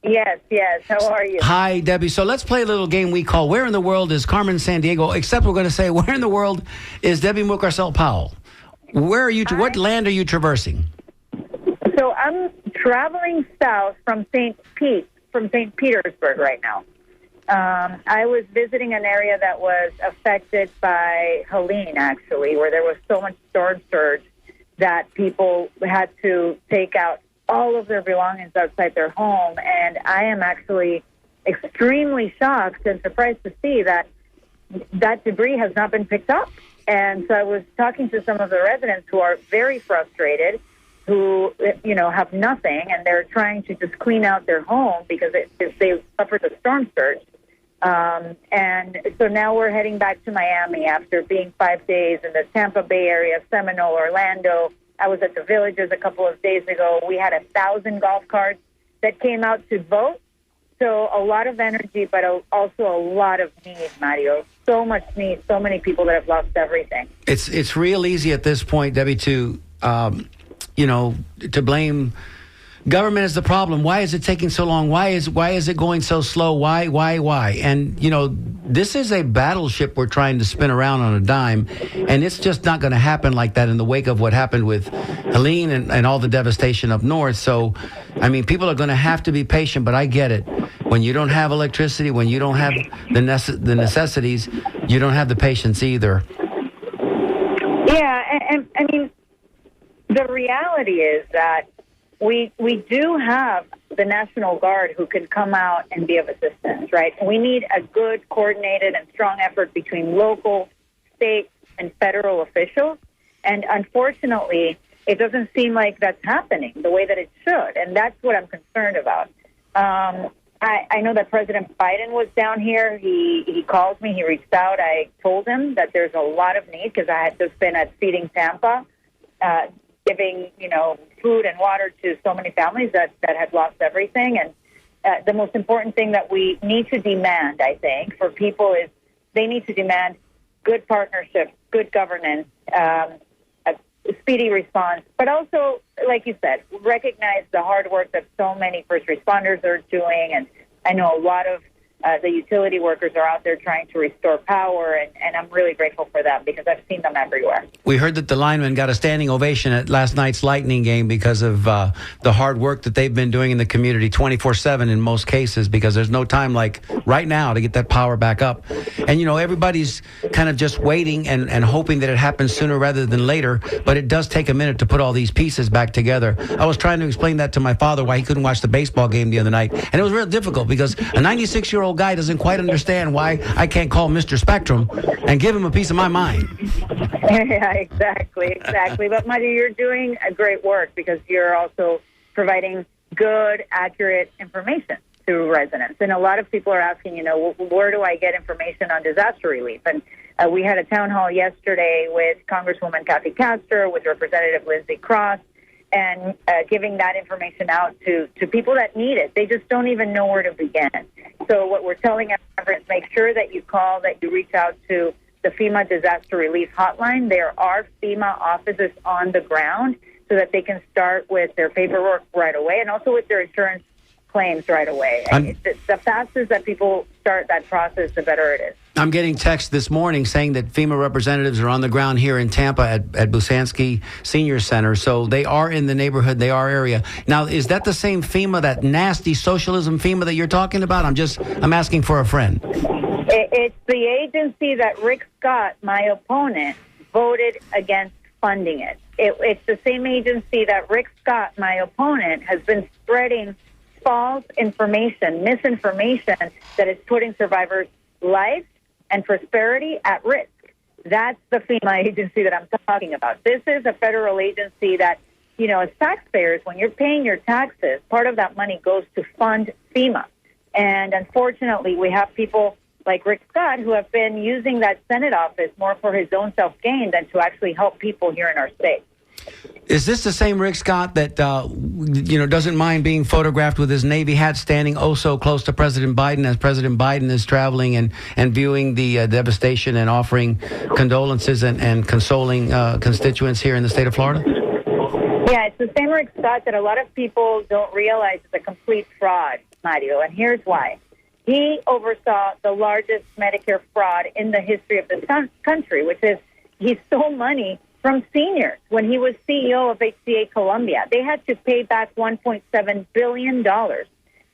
Yes, yes. How are you? Hi, Debbie. So let's play a little game we call Where in the World is Carmen Sandiego? Except we're going to say, where in the world is Debbie Mucarsel Powell? Where are you? What land are you traversing? So I'm traveling south from St. Petersburg right now. I was visiting an area that was affected by Helene, actually, where there was so much storm surge that people had to take out all of their belongings outside their home. And I am actually extremely shocked and surprised to see that debris has not been picked up. And so I was talking to some of the residents who are very frustrated, who, have nothing, and they're trying to just clean out their home because they suffered a storm surge. And so now we're heading back to Miami after being 5 days in the Tampa Bay area, Seminole, Orlando. I was at the Villages a couple of days ago. We had 1,000 golf carts that came out to vote. So a lot of energy, but also a lot of need, Mario. So much need, so many people that have lost everything. It's real easy at this point, Debbie, to blame government is the problem. Why is it taking so long? Why is it going so slow? Why? And, this is a battleship we're trying to spin around on a dime, and it's just not going to happen like that in the wake of what happened with Helene and all the devastation up north. So, people are going to have to be patient, but I get it. When you don't have electricity, when you don't have the necessities, you don't have the patience either. Yeah, and the reality is that we do have the National Guard who can come out and be of assistance, right? We need a good, coordinated, and strong effort between local, state, and federal officials. And unfortunately, it doesn't seem like that's happening the way that it should. And that's what I'm concerned about. I know that President Biden was down here. He called me. He reached out. I told him that there's a lot of need because I had just been at Feeding Tampa, giving, food and water to so many families that had lost everything. And the most important thing that we need to demand, I think, for people is they need to demand good partnerships, good governance, a speedy response, but also, like you said, recognize the hard work that so many first responders are doing. And I know a lot of the utility workers are out there trying to restore power, and I'm really grateful for them because I've seen them everywhere. We heard that the linemen got a standing ovation at last night's Lightning game because of the hard work that they've been doing in the community 24/7 in most cases, because there's no time like right now to get that power back up. And, everybody's kind of just waiting and hoping that it happens sooner rather than later, but it does take a minute to put all these pieces back together. I was trying to explain that to my father, why he couldn't watch the baseball game the other night, and it was real difficult because a 96-year-old guy doesn't quite understand why I can't call Mr. Spectrum and give him a piece of my mind. Yeah, exactly. But Mario, you're doing a great work because you're also providing good, accurate information to residents. And a lot of people are asking, where do I get information on disaster relief? And we had a town hall yesterday with Congresswoman Kathy Castor, with Representative Lindsey Cross, and giving that information out to people that need it. They just don't even know where to begin. So what we're telling everyone is make sure that you call, that you reach out to the FEMA Disaster Relief Hotline. There are FEMA offices on the ground so that they can start with their paperwork right away and also with their insurance claims right away. The faster that people start that process, the better it is. I'm getting text this morning saying that FEMA representatives are on the ground here in Tampa at Busansky Senior Center. So they are in the neighborhood, they are area. Now, is that the same FEMA, that nasty socialism FEMA that you're talking about? I'm asking for a friend. It's the agency that Rick Scott, my opponent, voted against funding it. It's the same agency that Rick Scott, my opponent, has been spreading false information, misinformation that is putting survivors' lives and prosperity at risk. That's the FEMA agency that I'm talking about. This is a federal agency that, as taxpayers, when you're paying your taxes, part of that money goes to fund FEMA. And unfortunately, we have people like Rick Scott who have been using that Senate office more for his own self-gain than to actually help people here in our state. Is this the same Rick Scott that, doesn't mind being photographed with his Navy hat standing oh so close to President Biden as President Biden is traveling and viewing the devastation and offering condolences and consoling constituents here in the state of Florida? Yeah, it's the same Rick Scott that a lot of people don't realize is a complete fraud, Mario, and here's why. He oversaw the largest Medicare fraud in the history of this country, which is he stole money from seniors when he was CEO of HCA Columbia. They had to pay back $1.7 billion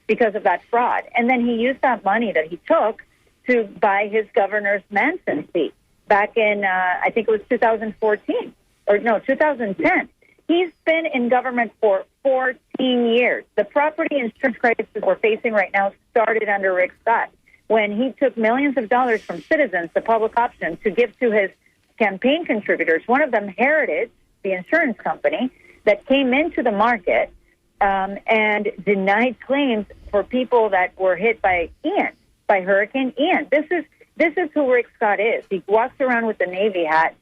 because of that fraud. And then he used that money that he took to buy his governor's Manson seat back in, I think it was 2010. He's been in government for 14 years. The property insurance crisis we're facing right now started under Rick Scott when he took millions of dollars from Citizens, the public option, to give to his campaign contributors. One of them, Heritage, the insurance company, that came into the market and denied claims for people that were hit by Hurricane Ian. This is who Rick Scott is. He walks around with the Navy hat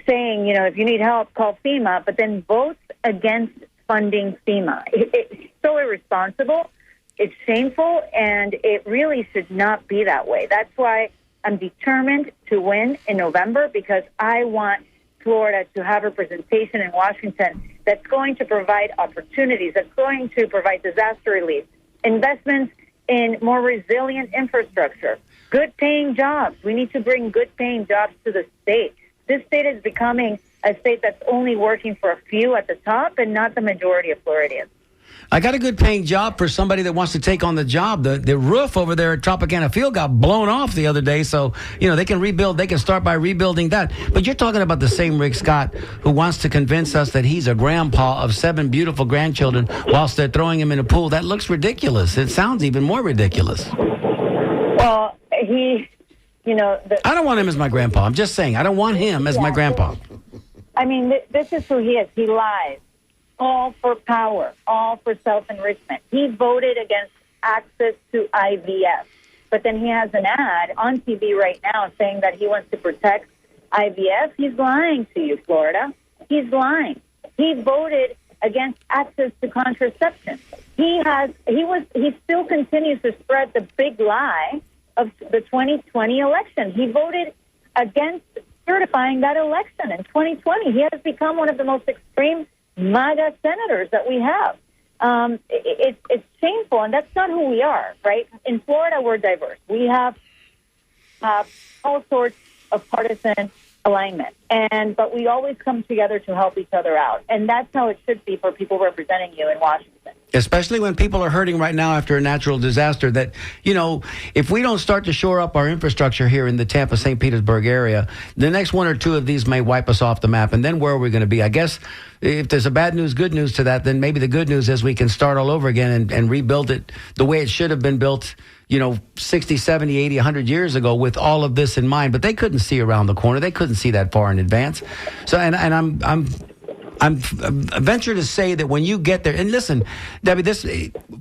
saying, if you need help, call FEMA, but then votes against funding FEMA. It's so irresponsible. It's shameful, and it really should not be that way. That's why I'm determined to win in November, because I want Florida to have representation in Washington that's going to provide opportunities, that's going to provide disaster relief, investments in more resilient infrastructure, good-paying jobs. We need to bring good-paying jobs to the state. This state is becoming a state that's only working for a few at the top and not the majority of Floridians. I got a good paying job for somebody that wants to take on the job. The roof over there at Tropicana Field got blown off the other day, so they can rebuild. They can start by rebuilding that. But you're talking about the same Rick Scott who wants to convince us that he's a grandpa of 7 beautiful grandchildren whilst they're throwing him in a pool. That looks ridiculous. It sounds even more ridiculous. Well, I don't want him as my grandpa. I'm just saying, I don't want him as my grandpa. I mean, this is who he is. He lies. All for power, all for self-enrichment. He voted against access to IVF. But then he has an ad on TV right now saying that he wants to protect IVF. He's lying to you, Florida. He's lying. He voted against access to contraception. He still continues to spread the big lie of the 2020 election. He voted against certifying that election in 2020. He has become one of the most extreme MAGA senators that we have. It's shameful, and that's not who we are, right? In Florida, we're diverse. We have all sorts of partisan alignment, but we always come together to help each other out, and that's how it should be for people representing you in Washington. Especially when people are hurting right now after a natural disaster, that, if we don't start to shore up our infrastructure here in the Tampa, St. Petersburg area, the next one or two of these may wipe us off the map. And then where are we going to be? I guess if there's a bad news, good news to that, then maybe the good news is we can start all over again and rebuild it the way it should have been built, 60, 70, 80, 100 years ago with all of this in mind. But they couldn't see around the corner. They couldn't see that far in advance. So, and I'm I venture to say that when you get there, and listen, Debbie, this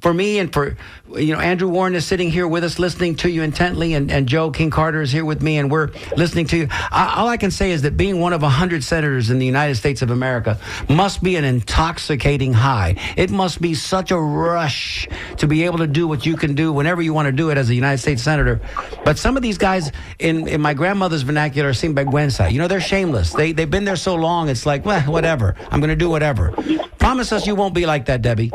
for me and for Andrew Warren is sitting here with us, listening to you intently, and Joe King Carter is here with me, and we're listening to you. All I can say is that being one of 100 senators in the United States of America must be an intoxicating high. It must be such a rush to be able to do what you can do whenever you want to do it as a United States senator. But some of these guys, in my grandmother's vernacular, are sinvergüenza. They're shameless. They've been there so long. It's like, well, whatever. I'm going to do whatever. Promise us you won't be like that, Debbie.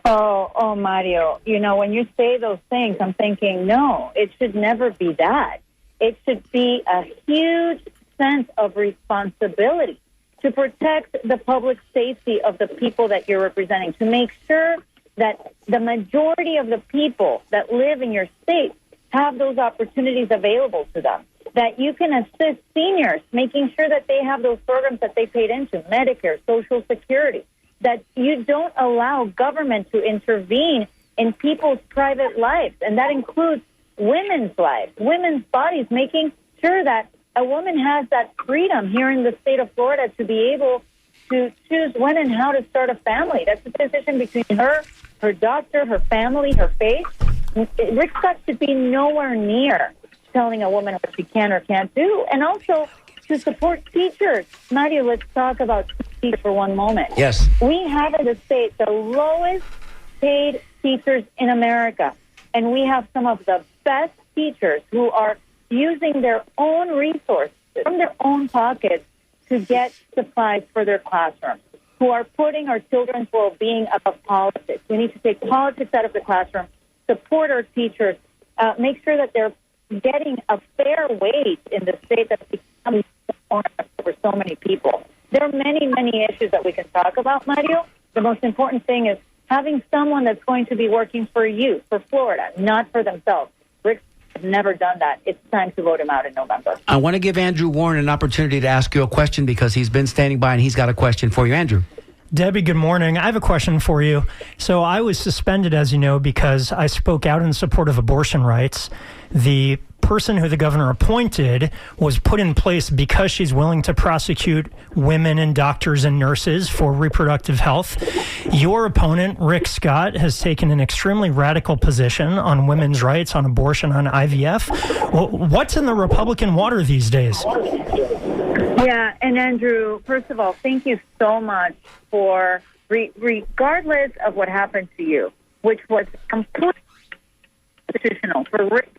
Oh, Mario. When you say those things, I'm thinking, no, it should never be that. It should be a huge sense of responsibility to protect the public safety of the people that you're representing, to make sure that the majority of the people that live in your state have those opportunities available to them, that you can assist seniors, making sure that they have those programs that they paid into, Medicare, Social Security, that you don't allow government to intervene in people's private lives, and that includes women's lives, women's bodies, making sure that a woman has that freedom here in the state of Florida to be able to choose when and how to start a family. That's a decision between her doctor, her family, her faith. Rick Scott should be nowhere near telling a woman what she can or can't do. And also to support teachers. Mario, let's talk about teachers for one moment. Yes. We have in the state the lowest paid teachers in America. And we have some of the best teachers who are using their own resources from their own pockets to get supplies for their classrooms, who are putting our children's well-being above politics. We need to take politics out of the classroom, support our teachers, make sure that they're getting a fair wage in the state that's becoming for so many people. There are many, many issues that we can talk about, Mario. The most important thing is having someone that's going to be working for you, for Florida, not for themselves. Rick has never done that. It's time to vote him out in November. I want to give Andrew Warren an opportunity to ask you a question because he's been standing by and he's got a question for you. Andrew. Debbie, good morning. I have a question for you. So I was suspended, as you know, because I spoke out in support of abortion rights. The person who the governor appointed was put in place because she's willing to prosecute women and doctors and nurses for reproductive health. Your opponent, Rick Scott, has taken an extremely radical position on women's rights, on abortion, on IVF. Well, what's in the Republican water these days? Yeah, and Andrew, first of all, thank you so much for, regardless of what happened to you, which was completely constitutional,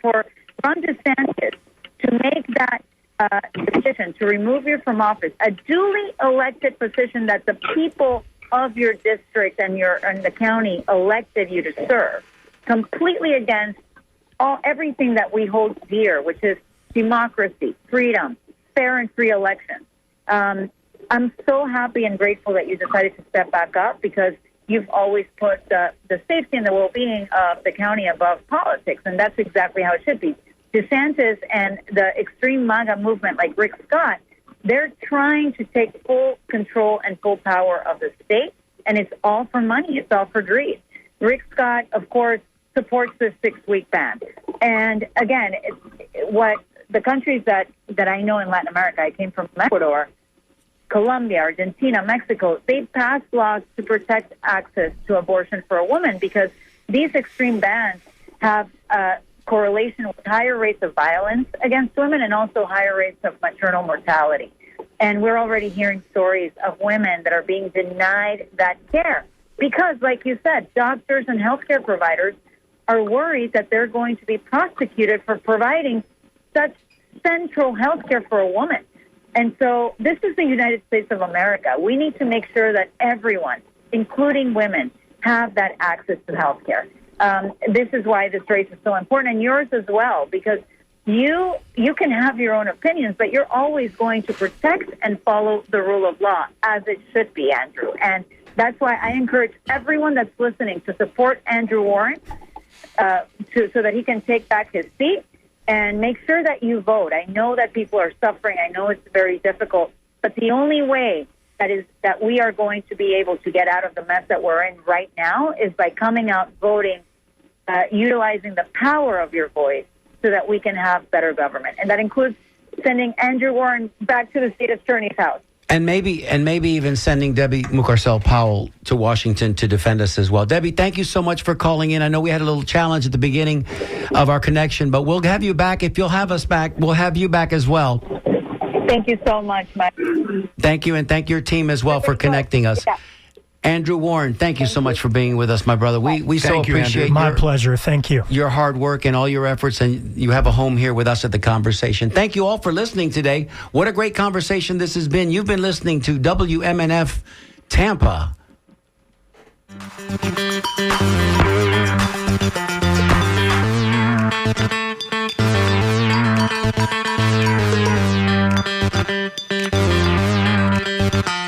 for Ron DeSantis to make that decision to remove you from office, a duly elected position that the people of your district and the county elected you to serve, completely against everything that we hold dear, which is democracy, freedom, fair and free elections. I'm so happy and grateful that you decided to step back up because you've always put the safety and the well-being of the county above politics, and that's exactly how it should be. DeSantis and the extreme MAGA movement like Rick Scott, they're trying to take full control and full power of the state, and it's all for money. It's all for greed. Rick Scott, of course, supports this 6-week ban. And again, what the countries that I know in Latin America, I came from Ecuador, Colombia, Argentina, Mexico, they passed laws to protect access to abortion for a woman because these extreme bans have correlation with higher rates of violence against women and also higher rates of maternal mortality. And we're already hearing stories of women that are being denied that care because, like you said, doctors and healthcare providers are worried that they're going to be prosecuted for providing such central healthcare for a woman. And so this is the United States of America. We need to make sure that everyone, including women, have that access to healthcare. This is why this race is so important, and yours as well, because you can have your own opinions, but you're always going to protect and follow the rule of law, as it should be, Andrew. And that's why I encourage everyone that's listening to support Andrew Warren so that he can take back his seat and make sure that you vote. I know that people are suffering. I know it's very difficult, but the only way that we are going to be able to get out of the mess that we're in right now is by coming out, voting, utilizing the power of your voice so that we can have better government. And that includes sending Andrew Warren back to the state attorney's house And maybe even sending Debbie Mucarsel Powell to Washington to defend us as well. Debbie, thank you so much for calling in. I know we had a little challenge at the beginning of our connection, but we'll have you back. If you'll have us back, we'll have you back as well. Thank you so much, Mike. Thank you, and thank your team as well for connecting us. Yeah. Andrew Warren, thank you so much for being with us, my brother. We so Thank you, appreciate Andrew. My pleasure. Thank you. your hard work and all your efforts, and you have a home here with us at The Conversation. Thank you all for listening today. What a great conversation this has been. You've been listening to WMNF Tampa.